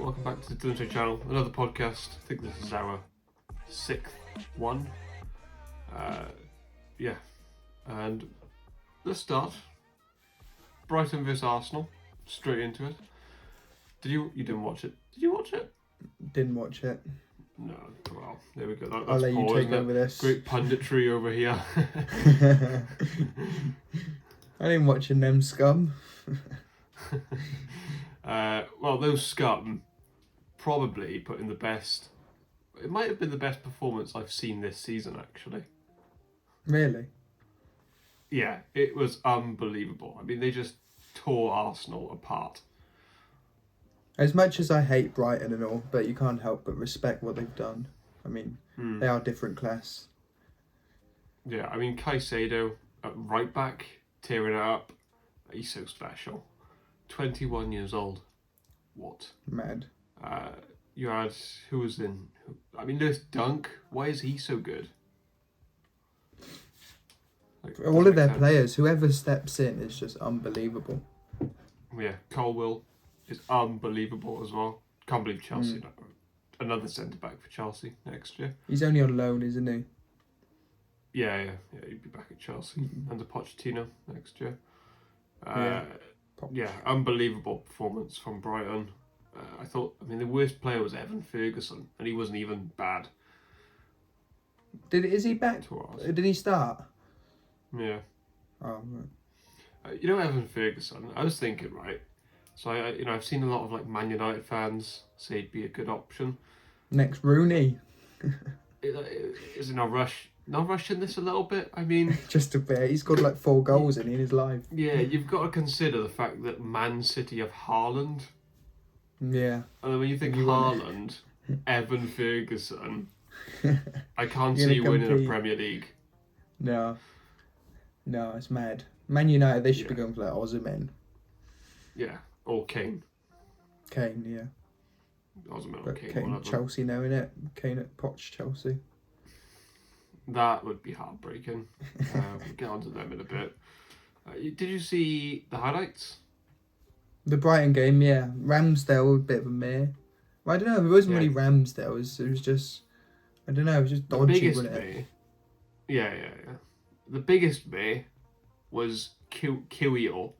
welcome back to the Tottenham channel. Another podcast. I think this is our 6th one. And let's start. Brighton vs Arsenal. Straight into it. You didn't watch it? Did you watch it? Didn't watch it. No. Well, there we go. That's I'll let you take over this. Great punditry over here. I didn't watch them scum. Well, those scum probably put in the best. It might have been the best performance I've seen this season, actually. Really? Yeah, it was unbelievable. I mean, they just tore Arsenal apart. As much as I hate Brighton and all, but you can't help but respect what they've done. I mean, They are different class. Yeah, I mean, Caicedo at right back, tearing it up. He's so special. 21 years old. What? Mad. You had, who was in? I mean, Lewis Dunk. Why is he so good? All of their players, whoever steps in is just unbelievable. Yeah, Colwill is unbelievable as well. Can't believe Chelsea. Another centre-back for Chelsea next year. He's only on loan, isn't he? Yeah, he'd be back at Chelsea under Pochettino next year. Yeah, unbelievable performance from Brighton. I the worst player was Evan Ferguson, and he wasn't even bad. Is he back? Did he start? Yeah. Oh, right. Evan Ferguson, I was thinking, right? So, I've seen a lot of like Man United fans say he'd be a good option. Next Rooney. Is it not rushing this a little bit? I mean... Just a bit. He's got like 4 goals in his life. Yeah, you've got to consider the fact that Man City have Haaland. Yeah. And then when you think Haaland, Evan Ferguson, I can't see you winning a Premier League. No, it's mad. Man United, they should be going for like Osimhen. Yeah, or Kane. Kane, yeah. Osimhen or Kane, Kane, one of them. Chelsea now, innit? Kane at Poch, Chelsea. That would be heartbreaking. We'll get onto them in a bit. Did you see the highlights? The Brighton game, yeah. Ramsdale, a bit of a mare. Well, I don't know, it wasn't really Ramsdale. It was just, I don't know, it was just dodgy, wasn't it? Yeah. The biggest mare was Kiwior.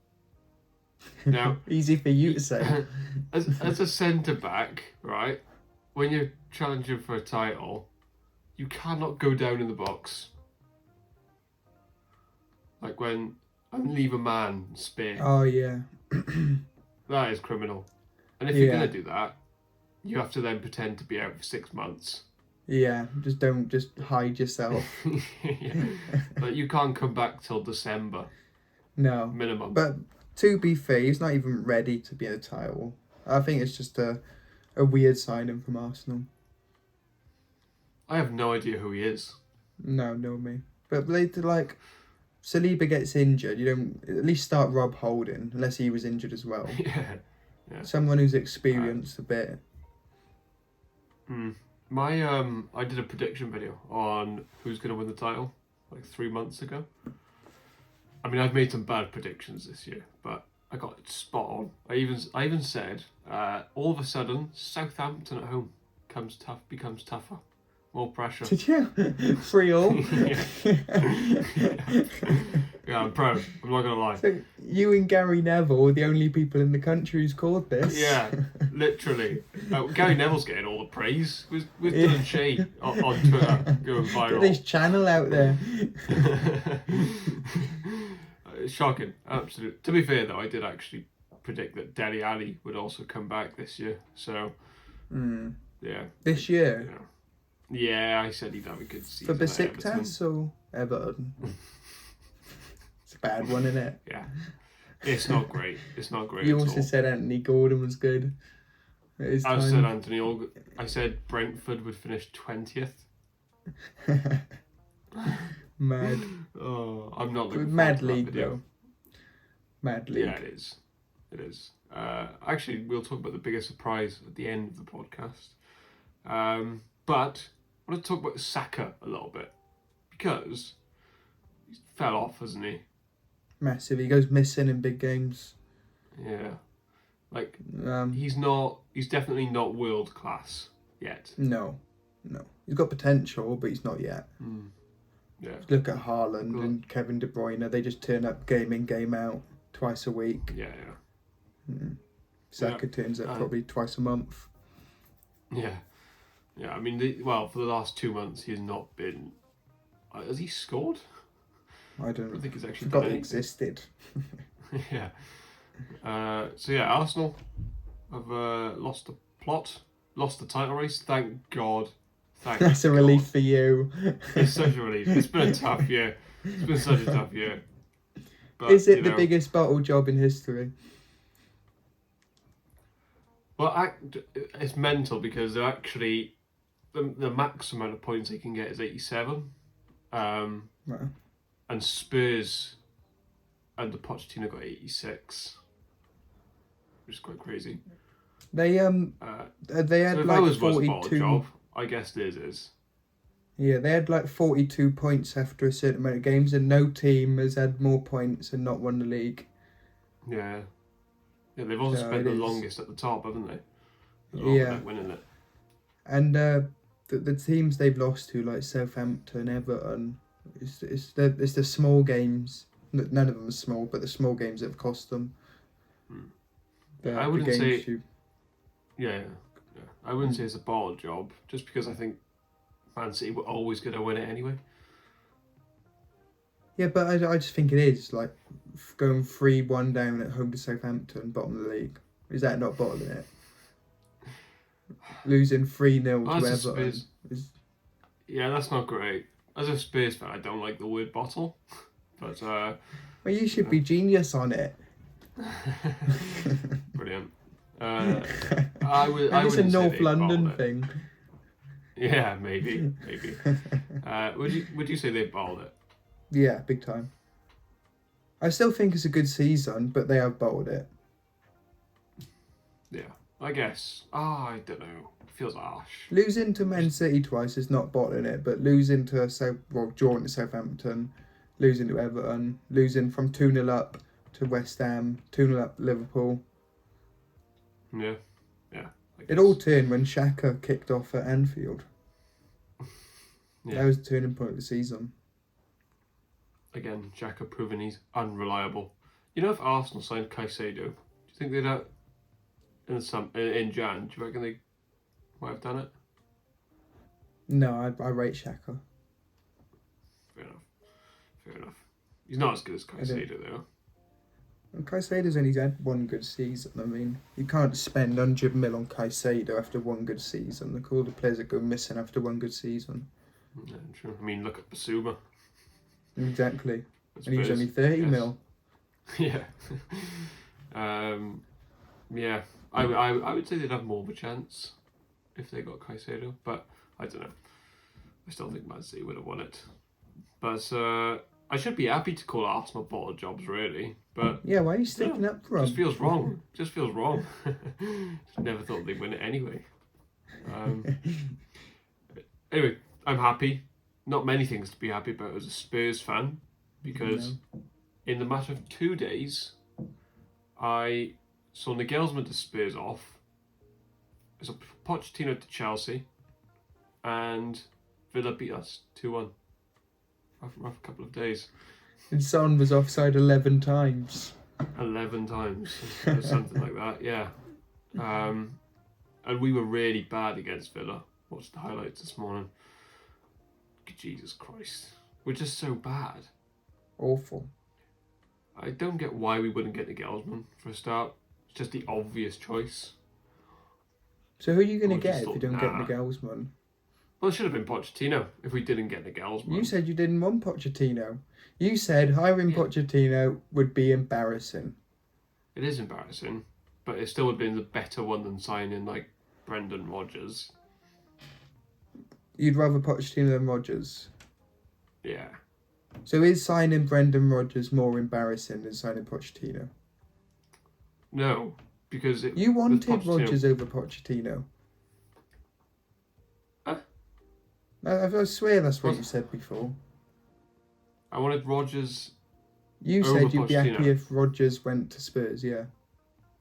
Now, easy for you to say. as a centre-back, right, when you're challenging for a title, you cannot go down in the box. Like and leave a man spare. Oh, yeah. That is criminal. And if you're going to do that, you have to then pretend to be out for 6 months. Yeah, don't hide yourself. Yeah. But you can't come back till December. No. Minimum. But to be fair, he's not even ready to be in a title. I think it's just a weird signing from Arsenal. I have no idea who he is. No, me. But they Saliba gets injured, you don't at least start Rob Holding, unless he was injured as well. Yeah. Someone who's experienced a bit. I did a prediction video on who's going to win the title like 3 months ago. I mean, I've made some bad predictions this year, but I got it spot on. I even said all of a sudden Southampton at home becomes tougher, more pressure. Did you? 3-3. Yeah, I'm proud. I'm not gonna lie. So you and Gary Neville are the only people in the country who's called this. Yeah, literally. Gary Neville's getting all the praise. With Dylan Shea on Twitter going viral. Get this channel out there. It's shocking, absolutely. To be fair though, I did actually predict that Dele Alli would also come back this year. So, yeah. This year? Yeah, I said he'd have a good season. For Besiktas or Everton? It's a bad one, isn't it? Yeah. It's not great. You also said Anthony Gordon was good. I said Brentford would finish 20th. Mad. Oh, I'm not looking Mad forward to league that video. though. Mad league. Yeah, it is. Actually, we'll talk about the biggest surprise at the end of the podcast. But I want to talk about Saka a little bit because he fell off, hasn't he? Massive. He goes missing in big games. Yeah. Like, he's not he's definitely not world class yet. No. He's got potential, but he's not yet. Yeah. Look at Haaland and Kevin De Bruyne. They just turn up game in, game out, twice a week. Yeah. Saka turns up probably twice a month. Yeah. I mean, for the last 2 months, he has not been. Has he scored? I don't think he's actually forgot done he anything. existed. Yeah. Arsenal have lost the plot, lost the title race. Thank God. That's a relief for you. It's such a relief. It's been a tough year. It's been such a tough year. But, Is it the biggest bottle job in history? Well, it's mental because they're actually the max amount of points they can get is 87. Right. And Spurs under Pochettino got 86, which is quite crazy. They had so if like ours was a 42. bottle job, I guess theirs is. Yeah, they had like 42 points after a certain amount of games, and no team has had more points and not won the league. Yeah, they've also spent the longest at the top, haven't they? Without winning it. And the teams they've lost to, like Southampton, Everton, it's the small games. None of them are small, but the small games that have cost them. I wouldn't say. Yeah. I wouldn't say it's a bottle job, just because I think Man City were always going to win it anyway. Yeah, but I just think it is, like, going 3-1 down at home to Southampton, bottom of the league. Is that not bottling it? Losing 3-0 to Everton. Yeah, that's not great. As a Spurs fan, I don't like the word bottle. But, well, you should be genius on it. Brilliant. It's a North London thing. Yeah, maybe. Would you say they bottled it? Yeah, big time. I still think it's a good season, but they have bottled it. Yeah, I guess. I don't know. It feels harsh. Losing to Man City twice is not bottling it, but losing to drawing to Southampton, losing to Everton, losing from 2-0 up to West Ham, 2-0 up Liverpool. Yeah. It all turned when Xhaka kicked off at Anfield. Yeah. That was the turning point of the season. Again, Xhaka proving he's unreliable. You know, if Arsenal signed Caicedo, do you think they'd in Jan? Do you reckon they might have done it? No, I rate Xhaka. Fair enough. He's not as good as Caicedo though. Caicedo's only had one good season. I mean, you can't spend 100 mil on Caicedo after one good season. Look at all the players that go missing after one good season. Yeah, true. I mean, look at Basuma. Exactly. And he was only 30 mil. Yeah. Yeah. I would say they'd have more of a chance if they got Caicedo, but I don't know. I still think Man City would have won it. But I should be happy to call Arsenal bottle jobs, really. But yeah, why are you sticking up for them? Just feels wrong. Never thought they'd win it anyway. Anyway, I'm happy. Not many things to be happy about as a Spurs fan, because in the matter of 2 days, I saw Nagelsmann to Spurs off. I saw Pochettino to Chelsea, and Villa beat us 2-1. Rough couple of days. And Son was offside 11 times. 11 times, or something like that. Yeah. And we were really bad against Villa. Watched the highlights this morning. Jesus Christ, we're just so bad. Awful. I don't get why we wouldn't get Nagelsmann for a start. It's just the obvious choice. So who are you going to get if you don't get Nagelsmann? Well, it should have been Pochettino if we didn't get Nagelsmann. You said you didn't want Pochettino. You said hiring Pochettino would be embarrassing. It is embarrassing, but it still would have been the better one than signing like Brendan Rodgers. You'd rather Pochettino than Rodgers? Yeah. So is signing Brendan Rodgers more embarrassing than signing Pochettino? No, because you wanted Rodgers over Pochettino. I swear that's what you said before. I wanted Rodgers. You said you'd be happy if Rodgers went to Spurs, yeah.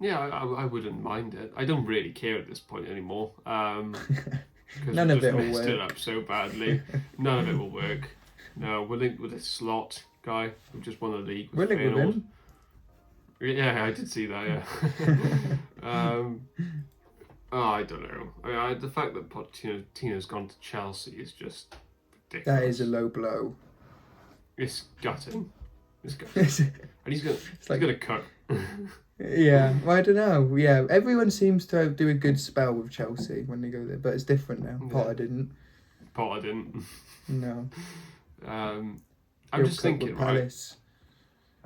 Yeah, I wouldn't mind it. I don't really care at this point anymore. Because None we of just it will messed it work. up so badly. None of it will work. No, we're linked with this Slot guy who just won the league We're with linked with Feyenoord. him. Yeah, I did see that. Yeah. I don't know. The fact that Pochettino's gone to Chelsea is just ridiculous. That is a low blow. It's gutting. It's gutting. And he's gonna cut. Yeah, well, I don't know. Yeah, everyone seems to do a good spell with Chelsea when they go there, but it's different now. Yeah. Potter didn't. Potter didn't. No. I'm He'll just cook thinking, with right? Palace.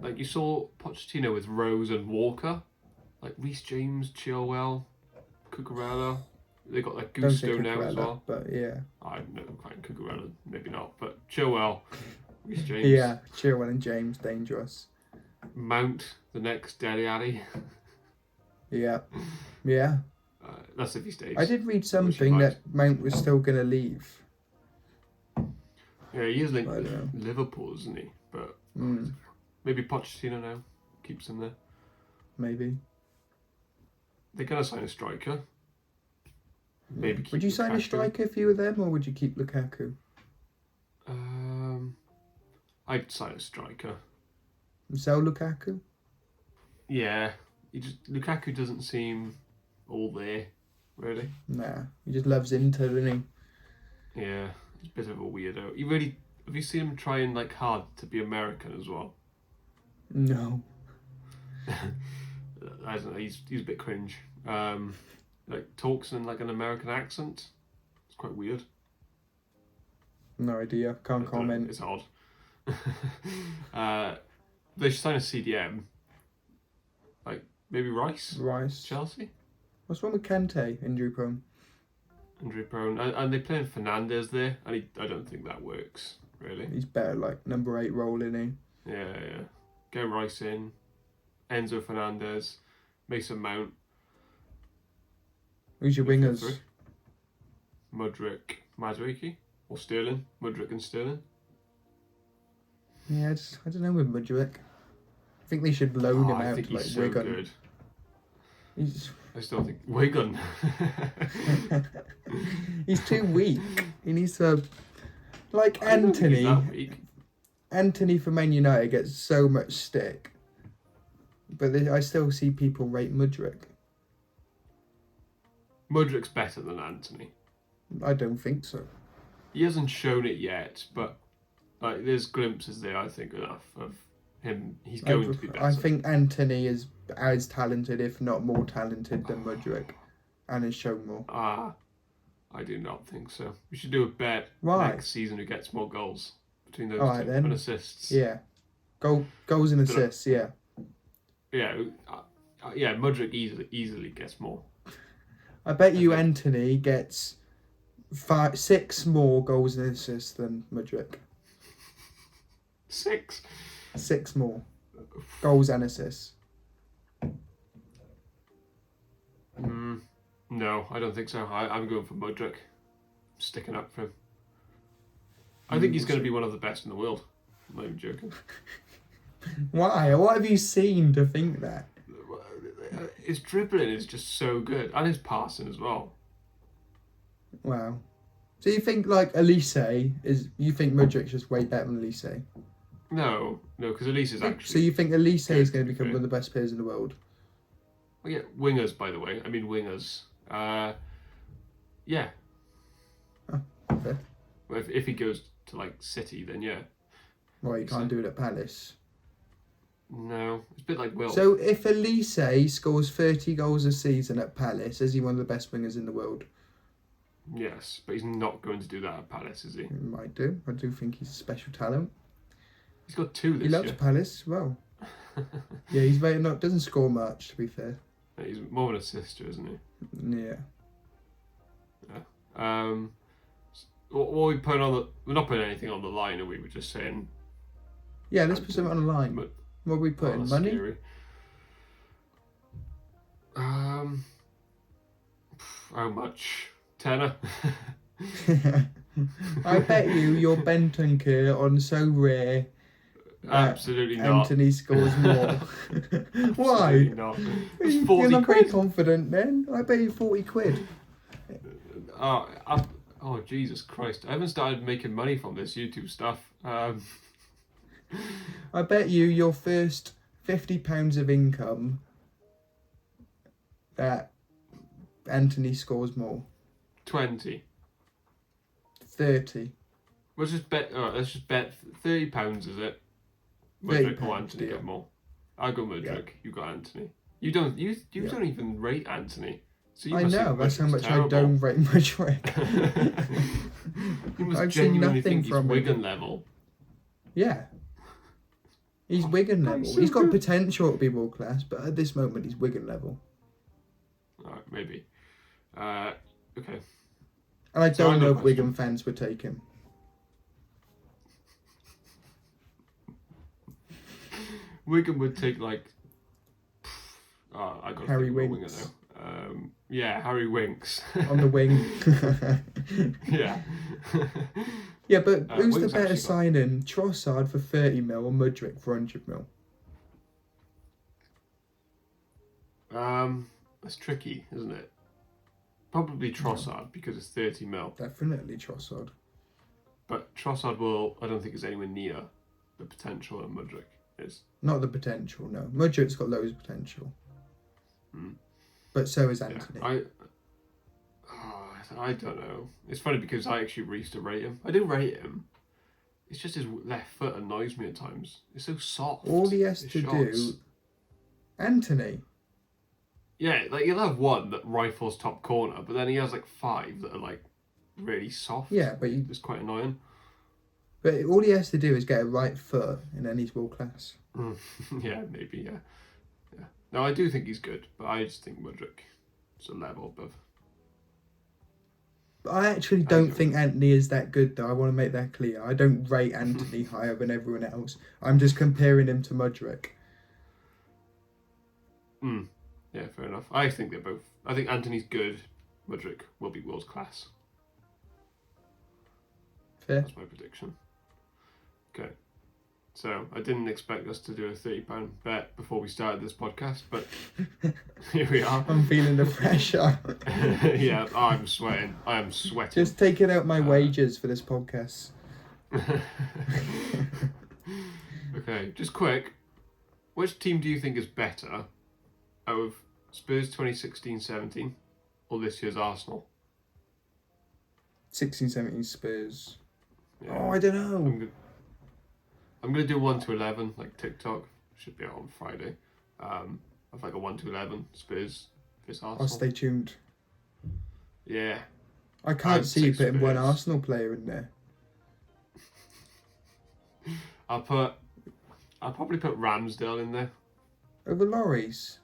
Like you saw Pochettino with Rose and Walker, like Reece James, Chilwell, Cucurella. They got like Don't say Gusto now as Cucurella, well. but yeah. I know quite Cucurella, maybe not, but Chilwell, Reece James. Yeah, Chilwell and James, dangerous. Mount, the next Dele Alli. Yeah. Yeah. That's if he stays. I did read something that Mount was still going to leave. Yeah, he is linked I with don't know. Liverpool, isn't he? But maybe Pochettino now keeps him there. Maybe. They're gonna sign a striker. Maybe. Keep Would you sign a Lukaku. striker if you were them, or would you keep Lukaku? I'd sign a striker. Sell Lukaku? Yeah, Lukaku doesn't seem all there, really. Nah, he just loves Inter, doesn't Yeah, he's a bit of a weirdo. Have you seen him trying like hard to be American as well? he? No. I don't know. He's a bit cringe. Like talks in like an American accent. It's quite weird. No idea. Can't comment. It's odd. They should sign a CDM. Like maybe Rice. Chelsea. What's wrong with Kante, injury prone? Injury prone, and they playing Fernandez there, and I don't think that works really. He's better like number 8 role, isn't Yeah. Get Rice in, Enzo Fernandez, Mason Mount. he? Who's your wingers? Mudryk, Madueke, or Sterling. Mudryk and Sterling. Yeah, I don't know with Mudryk. I think they should loan him I out think to like he's so Wigan. good. He's I still think Wigan. he's too weak. He needs to like I don't think he's Anthony. that weak. Anthony for Man United gets so much stick, but I still see people rate Mudryk. Mudryk's better than Anthony. I don't think so. He hasn't shown it yet, but like there's glimpses there. I think enough of him. He's going to be better. I think Anthony is as talented, if not more talented, than Mudryk, and has shown more. I do not think so. We should do a bet next season who gets more goals between those two then. and assists. Yeah, goals and assists. Yeah. Yeah, Mudryk easily gets more. I bet you Anthony gets 6 more goals and assists than Mudryk. 6? 6 more goals and assists. No, I don't think so. I'm going for Mudryk. Sticking up for him. I think he's going to be one of the best in the world. I'm not even joking. Why? What have you seen to think that? His dribbling is just so good, and his passing as well. Wow. So you think like Elise is? You think Mudryk's just way better than Elise? No, because Elise is actually. So you think Elise is going to become fair. one of the best players in the world? Well, yeah, wingers, by the way. I mean wingers. Yeah. Oh, fair. Well, if he goes to like City, then yeah. Well, you can't do it at Palace. No, it's a bit like Will. So if Elise scores 30 goals a season at Palace, is he one of the best wingers in the world? Yes, but he's not going to do that at Palace, is he? He might do. I do think he's a special talent. He's got 2 this He loves year. Palace as well. Yeah, he's doesn't score much, to be fair. He's more of an assister, isn't he? Yeah. What are we putting on the? We're not putting anything on the line, are we? We're just saying. Yeah, let's put something on the line. What are we putting? That's Money? scary. How much? Tenner. I bet you your Bentancur on So Rare Absolutely not. Anthony scores more. Why? Absolutely not. It's You're 40 not very quid. confident then. I bet you 40 quid. Oh, Jesus Christ. I haven't started making money from this YouTube stuff. I bet you your first £50 of income that Anthony scores more. 20. 30. Let's just bet £30, is it? £30, Mudryk or Anthony yeah. got more. I go Mudryk, Yeah. you got Anthony. You don't don't even rate Anthony. So you I must know, think that's how Mudryk's much terrible. I don't rate Mudryk. You must I've seen genuinely nothing think he's from him. Wigan level. Yeah. He's Wigan God, level. he's so He's got good. potential to be world class, but at this moment he's Wigan level. Alright, maybe. Okay. And I So don't I got know a if Wigan question. fans would take him. Wigan would take I got Harry Winger Winks. now. Yeah, Harry Winks. On the wing. Yeah. Yeah, but who's the Winks better actually got- signing? Trossard for 30 mil or Mudryk for 100 mil? That's tricky, isn't it? Probably Trossard because it's 30 mil. Definitely Trossard. But Trossard I don't think is anywhere near the potential that Mudryk is. Not the potential, no. Mudryk's got loads of potential. Mm. But so is Yeah, Anthony. I don't know. It's funny because I actually used to rate him. I do rate him. It's just his left foot annoys me at times. It's so soft. All he has his to shots. do... Anthony. Yeah, he'll have one that rifles top corner, but then he has 5 that are really soft. Yeah, but It's quite annoying. But all he has to do is get a right foot and then he's world class. Yeah, maybe, yeah. No, I do think he's good, but I just think Mudryk is a level above. But I actually don't think Anthony is that good though. I want to make that clear. I don't rate Anthony higher than everyone else. I'm just comparing him to Mudryk. Yeah, fair enough. I think they're both. I think Anthony's good. Mudryk will be world class. Fair. That's my prediction. Okay. So, I didn't expect us to do a £30 bet before we started this podcast, but here we are. I'm feeling the pressure. Yeah, I'm sweating. I am sweating. Just taking out my wages for this podcast. Okay, just quick. Which team do you think is better out of Spurs 2016-17 or this year's Arsenal? 16-17 Spurs. Yeah. Oh, I don't know. I'm gonna do 1 to 11 like TikTok. Should be out on Friday. Of a 1 to 11 Spurs versus Arsenal. I'll stay tuned. Yeah. I can't I'd see you say putting one Spurs. Arsenal player in there. I'll probably put Ramsdale in there. Over Lorries.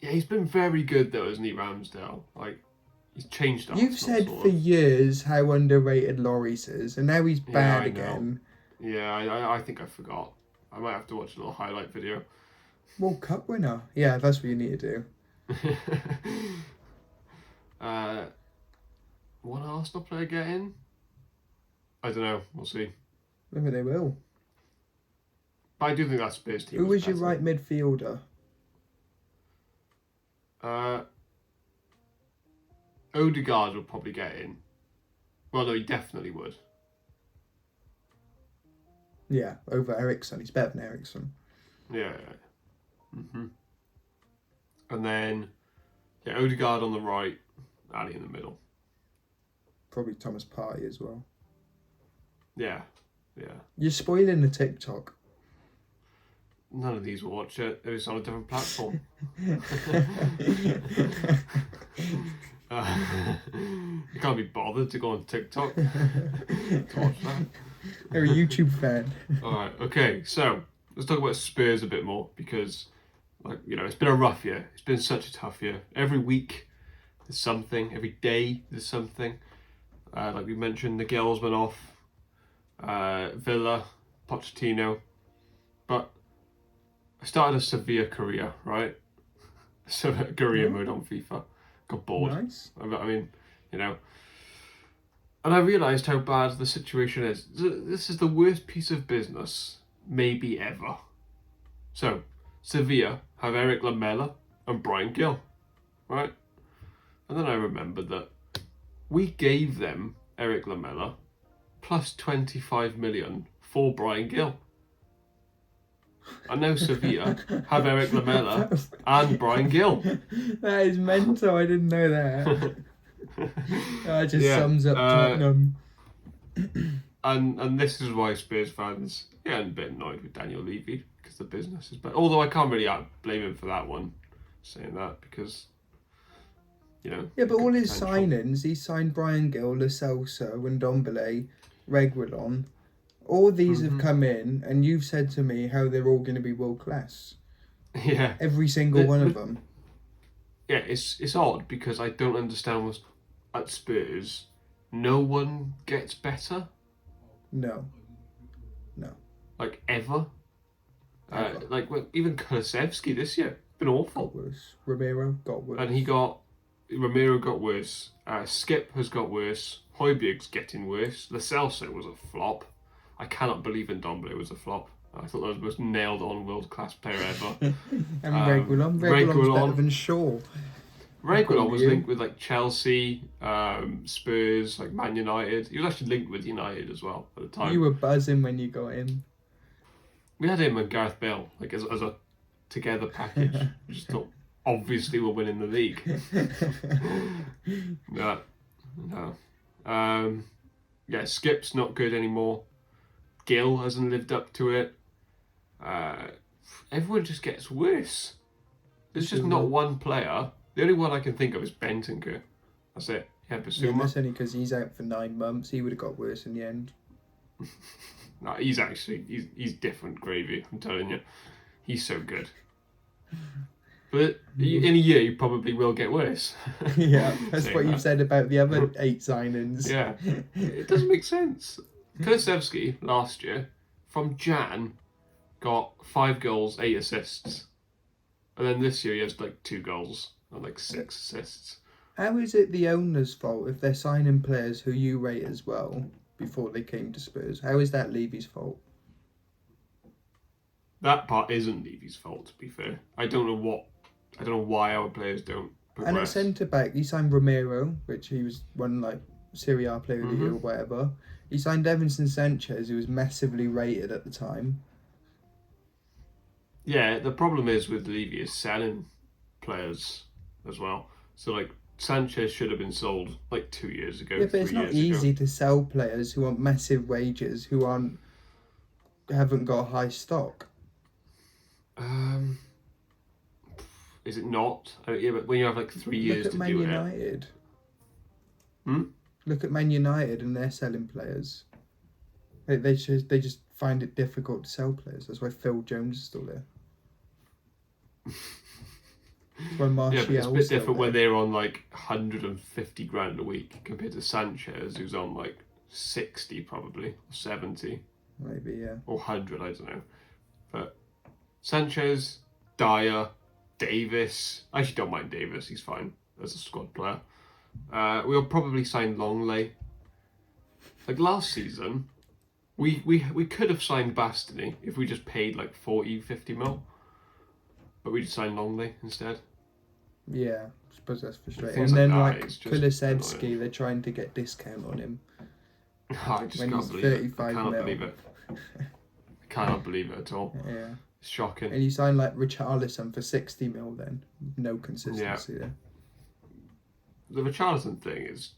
Yeah, he's been very good though, hasn't he, Ramsdale? He's changed Arsenal. You've said sort for of. years how underrated Lorries is, and now he's bad I know. again. Yeah, I think I forgot. I might have to watch a little highlight video. World Cup winner. Yeah, that's what you need to do. One Arsenal player get in? I don't know. We'll see. Maybe they will. But I do think that Spurs team. Who was your better. right midfielder? Odegaard would probably get in. Well, no, he definitely would. Yeah, over Ericsson. He's better than Ericsson. Yeah. And then, Odegaard on the right, Ali in the middle. Probably Thomas Partey as well. Yeah. You're spoiling the TikTok. None of these will watch it. It was on a different platform. You can't be bothered to go on TikTok to watch that. They're a YouTube fan. Alright, okay, so let's talk about Spurs a bit more because, it's been a rough year. It's been such a tough year. Every week there's something. Every day there's something. Like we mentioned, the girls went off. Villa, Pochettino. But I started a severe career, right? Career mode on FIFA. Got bored. Nice. I mean, And I realised how bad the situation is. This is the worst piece of business maybe ever. So, Sevilla have Eric Lamela and Brian Gill, right? And then I remembered that we gave them Eric Lamela plus 25 million for Brian Gill. And now Sevilla have Eric Lamela and Brian Gill. That is mental. I didn't know that. That just sums up Tottenham. And this is why Spurs fans get a bit annoyed with Daniel Levy, because the business is bad. Although I can't really blame him for that one, saying that, because, you know. Yeah, but all his signings, he signed Brian Gill, Lo Celso, Ndombele, Reguilon. All these have come in, and you've said to me how they're all going to be world class. Yeah. Every single one of them. Yeah, it's odd, because I don't understand what's at Spurs. No one gets better. No. Like, ever. Like, even Kulusevski this year, been awful. Got worse. Romero got worse. And Romero got worse. Skip has got worse. Højbjerg's getting worse. Lo Celso was a flop. I cannot believe Ndombele was a flop. I thought that was the most nailed-on world-class player ever. And Reguilon's better than Shaw. Reguilon was linked with like Chelsea, Spurs, like Man United. He was actually linked with United as well at the time. You were buzzing when you got in. We had him and Gareth Bale like as a together package. We just thought obviously we're winning the league. No. Yeah, Skip's not good anymore. Gill hasn't lived up to it. Everyone just gets worse. There's just not one player. The only one I can think of is Bentancur. That's it. Yeah, Basuma. Yeah, that's only because he's out for 9 months. He would have got worse in the end. No, he's different gravy. I'm telling you, he's so good. But in a year, you probably will get worse. Yeah, that's what you've said about the other 8 signings. Yeah, it doesn't make sense. Kulusevski last year, from Jan, got 5 goals, 8 assists. And then this year he has like 2 goals and like 6 assists. How is it the owner's fault if they're signing players who you rate as well before they came to Spurs? How is that Levy's fault? That part isn't Levy's fault, to be fair. I don't know why our players don't progress. And at centre back, he signed Romero, which he was one like Serie A player of the year or whatever. He signed Evanson Sanchez, who was massively rated at the time. Yeah, the problem is with Levy is selling players as well. So like Sanchez should have been sold like 2 years ago. Yeah, but it's not easy to sell players who want massive wages, who haven't got a high stock. Is it not? Yeah, but when you have like 3 years to do it. Look at Man United. Look at Man United and they're selling players. They just find it difficult to sell players. That's why Phil Jones is still there. When yeah, but it's a bit different when they're on like 150 grand a week compared to Sanchez, who's on like 60 probably, or 70. Maybe, yeah. Or 100, I don't know. But Sanchez, Dyer, Davis. I actually don't mind Davis, he's fine as a squad player. We'll probably sign Longley. Like last season, we could have signed Bastoni if we just paid like 40, 50 mil. But we just signed Longley instead. Yeah, I suppose that's frustrating. And then like Kulusevski, they're trying to get discount on him. I just can't believe it. I cannot believe it. I cannot believe it at all. Yeah. It's shocking. And you signed like Richarlison for 60 mil then. No consistency there. The Richarlison thing is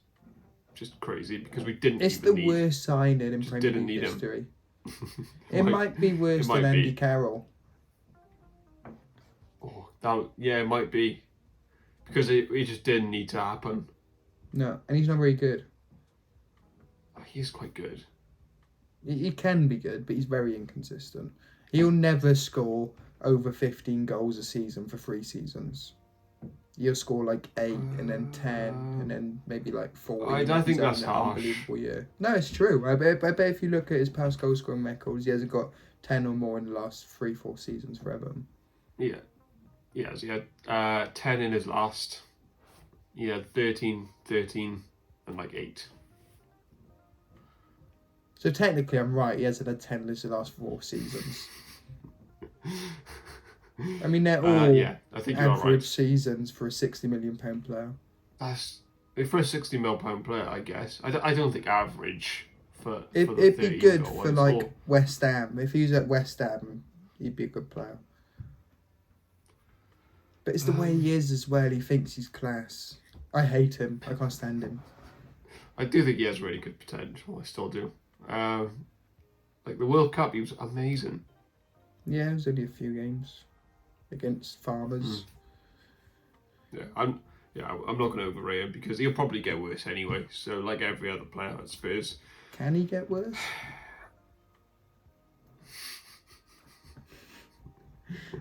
just crazy because we didn't. It's the worst signing in Premier League history. It might be worse than Andy Carroll. Oh, it might be because it just didn't need to happen. No, and he's not very good. He's quite good. He can be good, but he's very inconsistent. He'll never score over 15 goals a season for 3 seasons. He'll score like 8 and then 10 and then maybe like 4. I think that's harsh. Unbelievable year. No, it's true. I bet if you look at his past goal scoring records, he hasn't got 10 or more in the last 3-4 seasons for Everton. Yeah. Yes, he had 10 in his last. He had 13, and like 8. So technically, I'm right. He hasn't had 10 in the last 4 seasons. I mean, they're all Yeah, I think you are average right. seasons for a £60 million player. That's for a £60 million player, I guess. I don't think average for the It'd be 13 good goal for ones. like West Ham. If he was at West Ham, he'd be a good player. But it's the way he is as well. He thinks he's class. I hate him. I can't stand him. I do think he has really good potential. I still do. Like the World Cup, he was amazing. Yeah, it was only a few games against Farmers. Yeah, I'm not going to overrate him because he'll probably get worse anyway. So like every other player at Spurs. Can he get worse?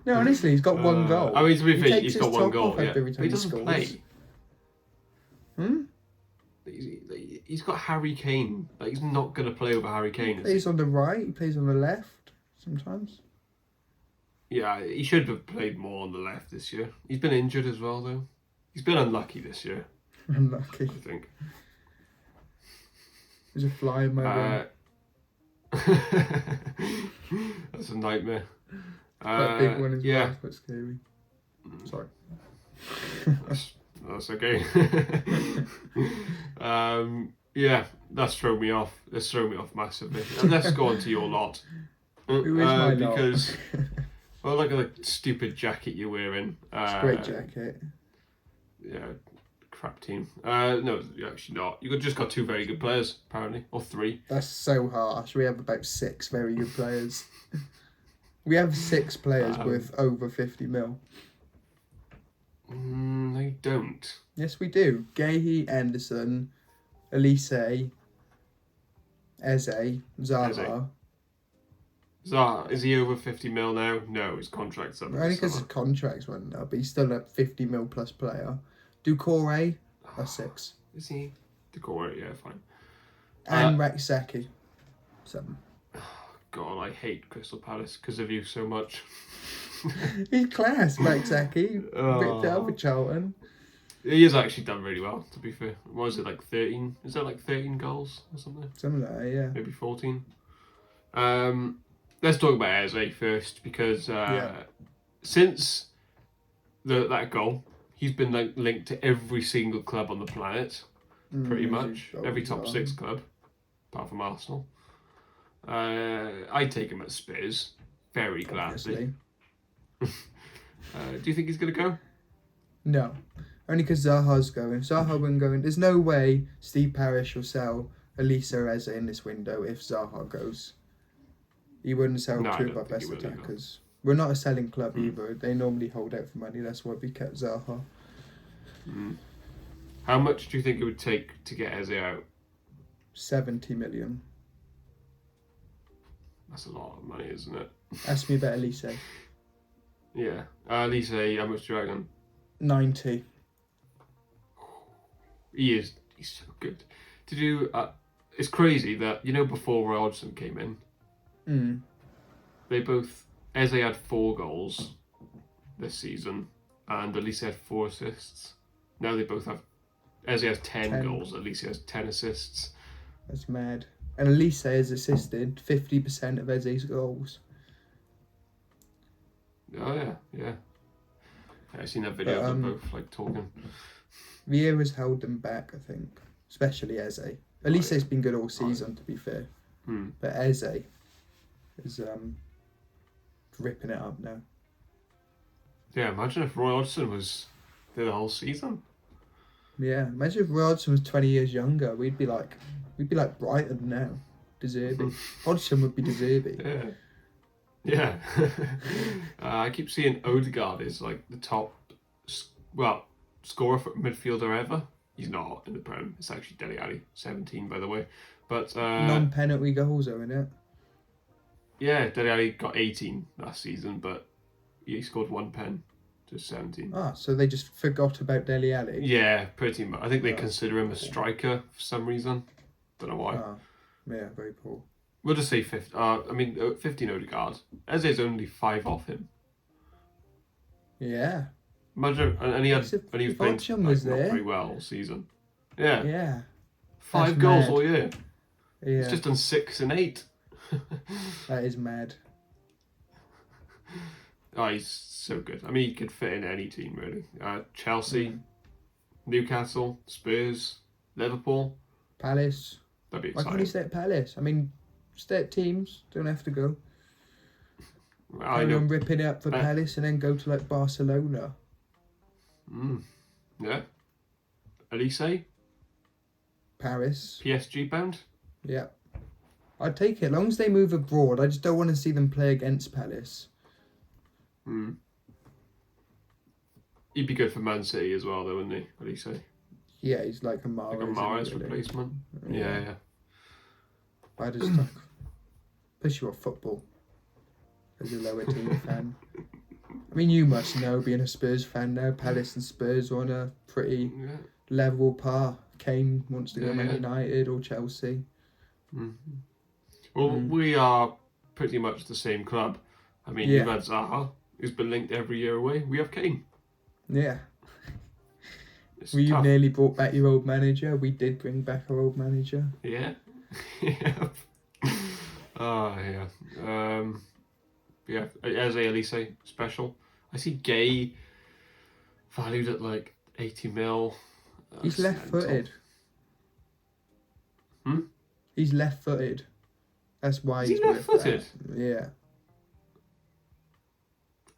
No, honestly, he's got one goal. I mean, to be fair, takes he's his got one top goal. off Yeah, every but time he he doesn't scores. play. Hmm? He's got Harry Kane. Like he's not going to play over Harry Kane. He plays on the right. He plays on the left sometimes. Yeah, he should have played more on the left this year. He's been injured as well, though. He's been unlucky this year, Unlucky. I think. There's a fly in my room. That's a nightmare. Quite a big one as yeah. well. It's quite scary. Sorry. That's okay. Yeah, that's thrown me off. That's thrown me off massively. And let's go on to your lot. Who is my lot? Because, well, look at the stupid jacket you're wearing. It's a great jacket. Yeah, crap team. No, you're actually not. You just got 2 very good players, apparently, or 3. That's so harsh. We have about 6 very good players. We have 6 players worth over 50 mil. They don't. Yes, we do. Gahey, Anderson, Elise, Eze, Zaha. Zaha, is he over 50 mil now? No, his contract's up. Only because his contract's running up, but he's still a 50 mil plus player. Doucouré, that's 6. Is he? Doucouré, yeah, fine. And Raksaki, 7. God, I hate Crystal Palace because of you so much. He's class, Raksaki. Ripped it up with Charlton. He has actually done really well, to be fair. What is it, like 13? Is that like 13 goals or something? Something like that, yeah. Maybe 14. Let's talk about Eze first because since that goal, he's been like linked to every single club on the planet, pretty much. Every top 6 club, apart from Arsenal. I'd take him at Spurs, very gladly. Do you think he's going to go? No. Only because Zaha's going. Zaha wouldn't go in. There's no way Steve Parish will sell Elisa or Eze in this window if Zaha goes. He wouldn't sell 2 of our best attackers. We're not a selling club either. They normally hold out for money. That's why we kept Zaha. How much do you think it would take to get Eze out? 70 million. That's a lot of money, isn't it? Ask me about Elise. Yeah. Elise, how much do you reckon? 90. He's so good. Did you? It's crazy that before Roy Hodgson came in, they both Eze had 4 goals this season, and Elise had 4 assists. Now they both have. Eze has 10 goals. Elise has 10 assists. That's mad. And Elise has assisted 50% of Eze's goals. Oh yeah. I've seen that video of them both like talking. Vieira's held them back, I think, especially Eze. Elise's been good all season, to be fair, but Eze is ripping it up now. Yeah, imagine if Roy Hodgson was there the whole season. Yeah, imagine if Roy Hodgson was 20 years younger. We'd be like Brighton now. De Zerbi. Hodgson would be De Zerbi. Yeah. I keep seeing Odegaard is like the top, scorer for midfielder ever. He's not in the Prem. It's actually Dele Alli, 17 by the way. But non-penalty goals are in it. Yeah, Dele Alli got 18 last season, but he scored 1 pen, just 17. Ah, so they just forgot about Dele Alli. Yeah, pretty much. I think they consider him a striker for some reason. Don't know why. Yeah, very poor. We'll just say 15 Odegaard. Eze's only 5 off him. Yeah. Imagine, and he was playing not very well all season. Yeah. 5 That's goals mad. all year. Yeah, He's just done 6 and 8. that is mad. Oh, he's so good. I mean, he could fit in any team, really. Chelsea, Newcastle, Spurs, Liverpool. Palace. That'd be Why can't exciting. he stay at Palace? I mean, stay at teams. Don't have to go. I Carry know. on ripping it up for Palace and then go to like Barcelona. Yeah. Elise, Paris. PSG bound. Yeah. I'd take it. As long as they move abroad, I just don't want to see them play against Palace. He'd be good for Man City as well, though, wouldn't he? Elise? Yeah, he's like a Mahrez. Like a Mahrez really. replacement. Yeah. I just stuck. Push you off football as a lower team fan. I mean, you must know, being a Spurs fan now, Palace and Spurs are on a pretty level par. Kane wants to go Man United or Chelsea. Well, we are pretty much the same club. I mean, you've had Zaha, who's been linked every year away. We have Kane. Yeah. It's You tough. nearly brought back your old manager. We did bring back our old manager. Yeah. Yeah. Oh, yeah. Yeah, as Elise, special. I see Gay valued at like 80 mil. He's left-footed. He's left-footed. That's why Is he's he left-footed? Yeah.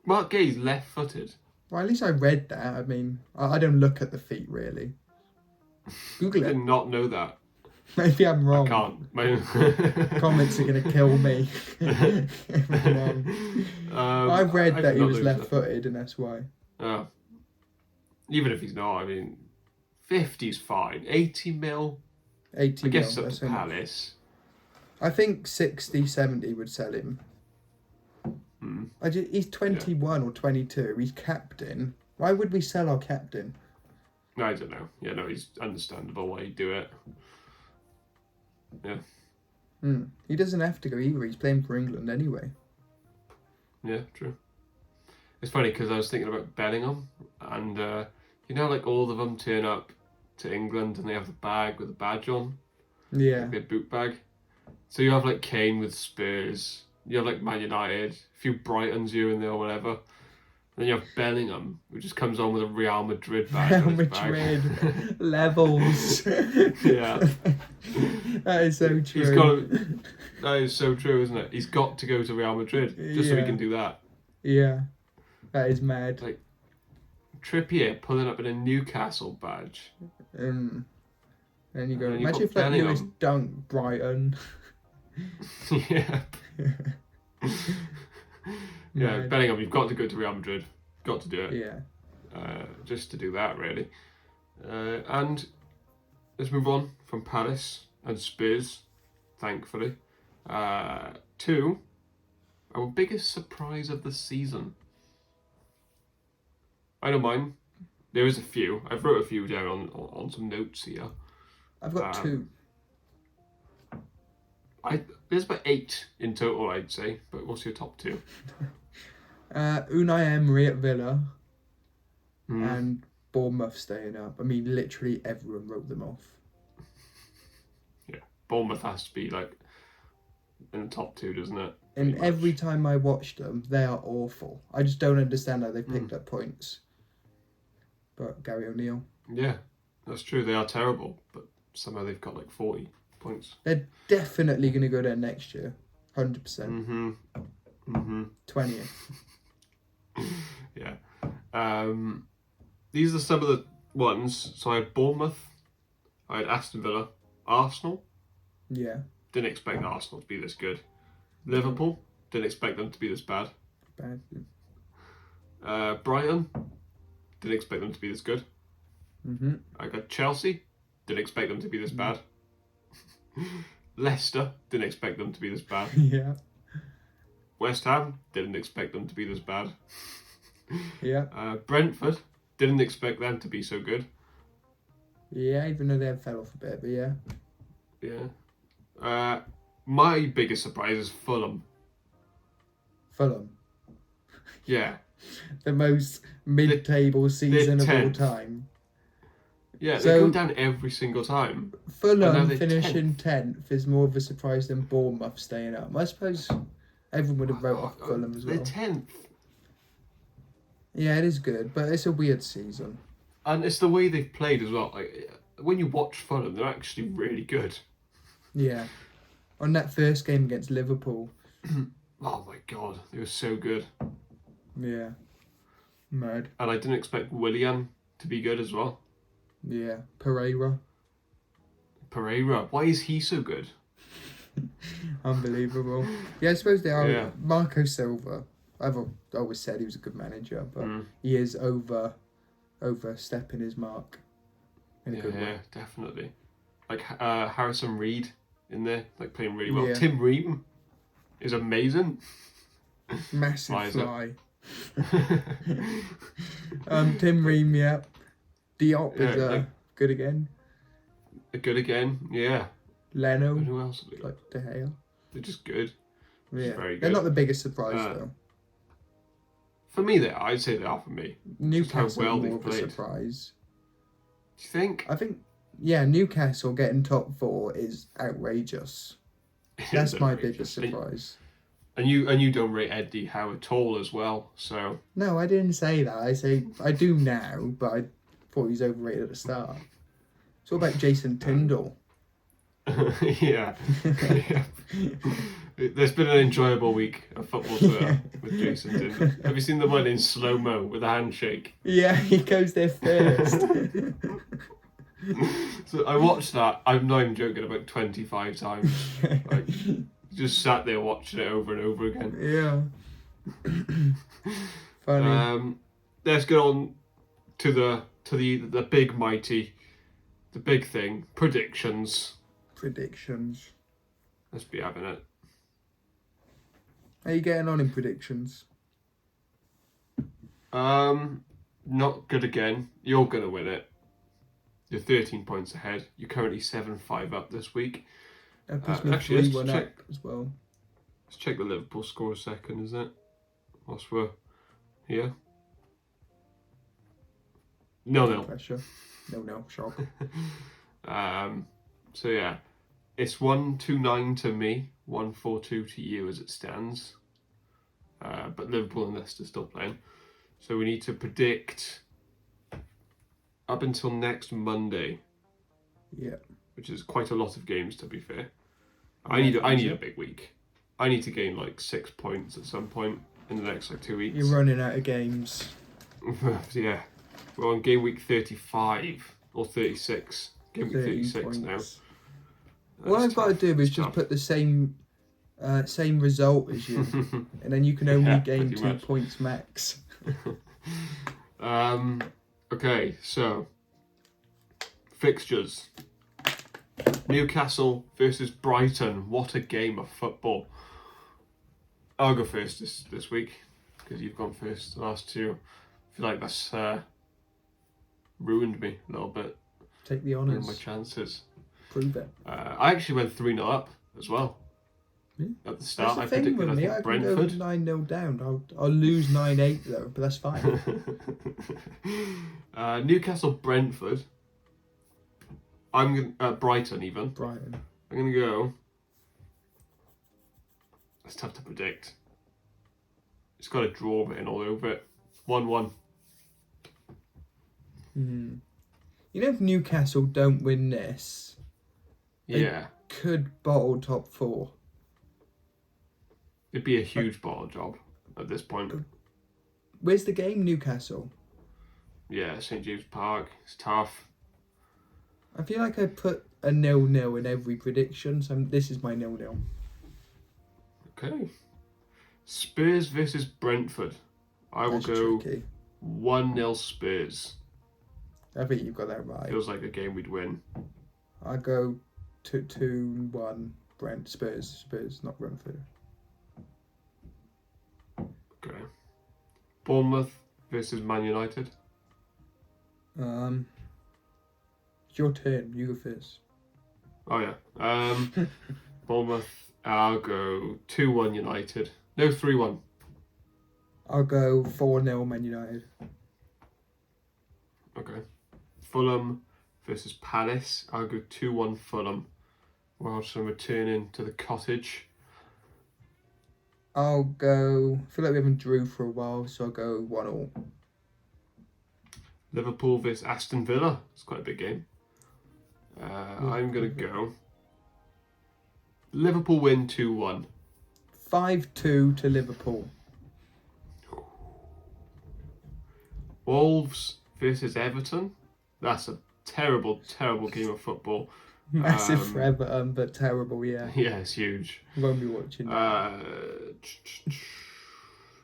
Mark Gay's left-footed. Well, at least I read that. I mean, I don't look at the feet, really. Google I it. did not know that. Maybe I'm wrong. I can't. Comments are going to kill me. I've read that he was left-footed, and that's why. Even if he's not, I mean, 50's fine. 80 mil? 80 I guess mil, up to Palace. I think 60, 70 would sell him. He's 21 or 22. He's captain. Why would we sell our captain? I don't know. Yeah, no, he's understandable why he'd do it. Yeah. He doesn't have to go either. He's playing for England anyway. Yeah, true. It's funny because I was thinking about Bellingham, and you know, like all of them turn up to England and they have the bag with the badge on. Yeah. Like their boot bag. So you have like Kane with Spurs. You have like Man United, a few Brightons here and there or whatever. Then you have Bellingham, who just comes on with a Real Madrid bag. Real Madrid levels. Yeah. That is so true. That is so true, isn't it? He's got to go to Real Madrid just so he can do that. Yeah. That is mad. Like Trippier pulling up in a Newcastle badge. Then you go, And imagine if like Lewis Dunk, Brighton. Yeah. Yeah, Bellingham, you've got to go to Real Madrid. Got to do it. Yeah. Just to do that, really. And let's move on from Palace and Spurs, thankfully, to our biggest surprise of the season. I know mine. There is a few. I've wrote a few down on some notes here. I've got 2. There's about 8 in total, I'd say. But what's your top 2? Unai Emery at Villa and Bournemouth staying up. I mean, literally everyone wrote them off. Yeah, Bournemouth has to be like in the top 2, doesn't it? And every time I watch them, they are awful. I just don't understand how they picked up points. But Gary O'Neill. Yeah, that's true. They are terrible, but somehow they've got like 40 points. They're definitely going to go there next year. 100%. 20th. Yeah. These are some of the ones. So I had Bournemouth, I had Aston Villa, Arsenal. Yeah. Didn't expect Arsenal to be this good. Liverpool, didn't expect them to be this bad. Brighton, didn't expect them to be this good. I got Chelsea, didn't expect them to be this bad. Leicester, didn't expect them to be this bad. Yeah. West Ham, didn't expect them to be this bad. Yeah. Brentford, didn't expect them to be so good. Yeah, even though they have fell off a bit, but yeah. Yeah. My biggest surprise is Fulham. Fulham. Yeah. The most mid-table season of all 10th. time. Yeah, So- they go down every single time. And now Fulham they're finishing 10th is more of a surprise than Bournemouth staying up. I suppose everyone would have wrote off Fulham as well. They're 10th. Yeah, it is good, but it's a weird season. And it's the way they've played as well. Like, when you watch Fulham, they're actually really good. Yeah. On that first game against Liverpool. Oh my god, they were so good. Yeah. Mad. And I didn't expect Willian to be good as well. Yeah. Pereira. Why is he so good? Unbelievable. Yeah, I suppose they are. Yeah. Marco Silva. I've always said he was a good manager, but he is overstepping his mark in a good way. Yeah, definitely. Like Harrison Reed in there, like playing really well. Yeah. Tim Ream is amazing. Massive Fly, fly. Tim Ream, yeah. Diop is like- good again. Good again, yeah. Leno, And who else? like De Gea. They're just good. Yeah, very they're good. not the biggest surprise though. For me, I'd say they are for me. Newcastle well more they've of a played. surprise. Do you think? I think, yeah, Newcastle getting top 4 is outrageous. That's my biggest surprise. And you don't rate Eddie Howe at all as well, so No, I didn't say that. I do now, but I thought he was overrated at the start. It's all about Jason Tyndall. yeah. Yeah. There's been an enjoyable week of football Twitter with Jason Tyndall. Have you seen the one in slow-mo with a handshake? Yeah, he goes there first. So I watched that, I'm not even joking, about 25 times. Like, just sat there watching it over and over again. Yeah. Funny. Let's get on to the big mighty, the big thing, predictions. Predictions. Let's be having it. How you getting on in predictions? Not good again. You're gonna win it. You're 13 points ahead. You're currently 7-5 up this week. That puts me actually, let's 3-1 check. up as well. Let's check the Liverpool score a second, is it? Whilst we're here. 0-0. Pressure. No, shock. So yeah, it's 1-2-9 to me, 1-4-2 to you as it stands. But Liverpool and Leicester still playing. So we need to predict up until next Monday. Yeah. Which is quite a lot of games, to be fair. Yeah, I need a big week. I need to gain like 6 points at some point in the next 2 weeks. You're running out of games. Yeah, we're on game week 35 or 36. Game week 36 now. All I've got to do is It's just tough. put the same result as you, and then you can only Yeah, gain pretty 2 much. points max. Okay, so fixtures. Newcastle versus Brighton. What a game of football. I'll go first this week because you've gone first the last two. I feel like that's ruined me a little bit. Take the Ruined honours. my chances. Prove it. I actually went 3-0 up as well. Yeah. At the start, That's I the thing predicted with me. I can Brentford. go 9-0 down. I'll lose 9-8 though, but that's fine. Newcastle Brentford. I'm gonna Brighton even. Brighton. I'm gonna go. It's tough to predict. It's got a draw written all over it. 1-1. You know, if Newcastle don't win this, They- Yeah, could bottle top 4. it'd be a huge bottle job at this point. Where's the game, Newcastle? Yeah, St James Park. It's tough. I feel like I put a 0-0 in every prediction, so this is my 0-0. Okay. Spurs versus Brentford. I will That's go tricky. 1-0 Spurs. I think you've got that right. Feels like a game we'd win. I go 2-1 Spurs, not Brentford. Okay. Bournemouth versus Man United. It's your turn. You go first. Oh yeah. Bournemouth. I'll go 2-1 United. No, 3-1. I'll go 4-0 Man United. Okay. Fulham versus Palace. I'll go 2-1 Fulham. Whilst I'm returning to the cottage. I'll go. I feel like we haven't drew for a while, so I'll go 1-1. Liverpool versus Aston Villa. It's quite a big game. I'm going to go. Liverpool win 2-1. 5-2 to Liverpool. Wolves versus Everton. That's a terrible, terrible game of football. Massive for Everton, but terrible, yeah. Yeah, it's huge. Won't be watching.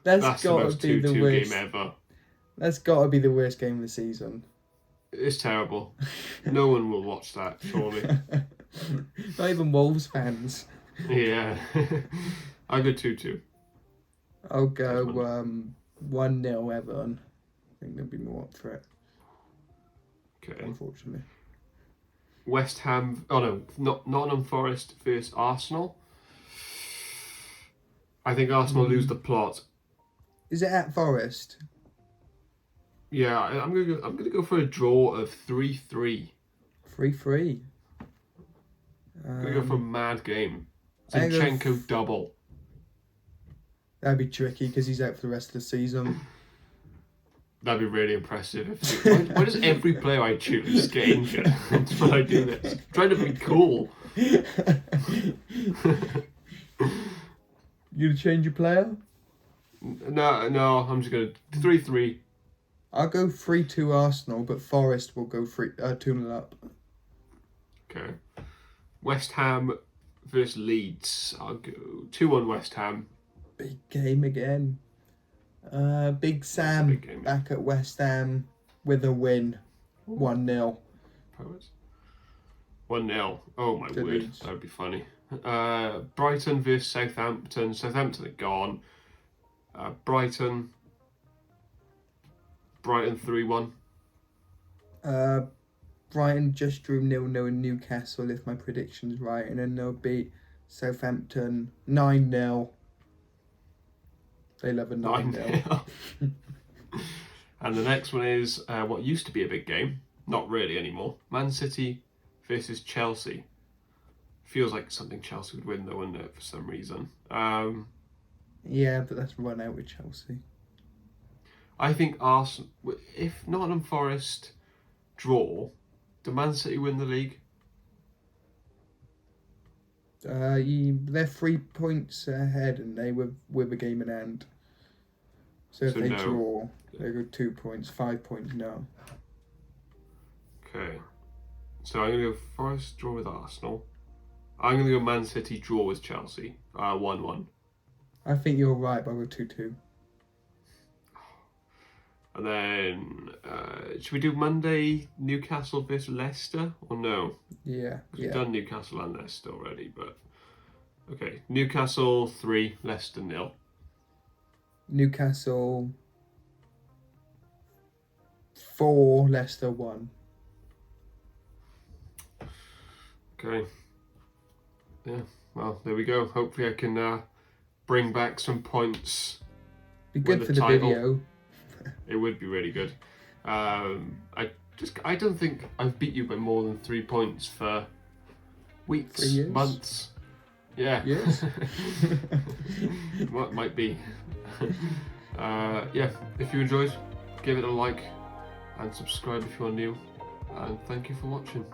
That's the got most to be the 2-2 worst. game ever. That's got to be the worst game of the season. It's terrible. No one will watch that, surely. Not even Wolves fans. Yeah. I go 2-2. I'll go 1-0 Everton. I think there'll be more up for it. Okay. Unfortunately. West Ham. Oh no, Nottingham Forest versus Arsenal. I think Arsenal lose the plot. Is it at Forest? Yeah, I'm gonna go for a draw of 3-3. 3-3. I'm gonna go for a mad game. I go Zinchenko double. That'd be tricky because he's out for the rest of the season. That'd be really impressive. Why does every player I choose get injured when I do this? I'm trying to be cool. You gonna change your player? No, I'm just gonna 3-3. I'll go 3-2 Arsenal, but Forest will go 2-0 up. Okay. West Ham versus Leeds. I'll go 2-1 West Ham. Big game again. Big Sam big game. back at West Ham with a win. 1-0. Poets. 1-0. Oh my To word, Leeds. that would be funny. Brighton versus Southampton. Southampton are gone. Brighton 3-1. Brighton just drew 0-0 in Newcastle, if my prediction's right, and then they'll beat Southampton 9-0. They love a 9-0. And the next one is what used to be a big game, not really anymore. Man City versus Chelsea. Feels like something Chelsea would win though, wouldn't it, for some reason? Yeah, but that's run out with Chelsea. I think Arsenal, if Nottingham Forest draw, do Man City win the league? They're 3 points ahead, and they were with a game in hand. So if they no. draw, they go 2 points. 5 points, no. Okay. So I'm going to go Forest draw with Arsenal. I'm going to go Man City draw with Chelsea. 1-1. I think you're right, but I'll go 2-2. And then, should we do Monday Newcastle versus Leicester or no? Yeah. We've done Newcastle and Leicester already, but okay. Newcastle 3, Leicester 0. Newcastle 4, Leicester 1. Okay. Yeah. Well, there we go. Hopefully, I can bring back some points. Be good With for the the title. video. It would be really good. I don't think I've beat you by more than 3 points for weeks, 3 years? months. Yeah. Yes. What might be. Yeah. If you enjoyed, give it a like and subscribe if you're new. And thank you for watching.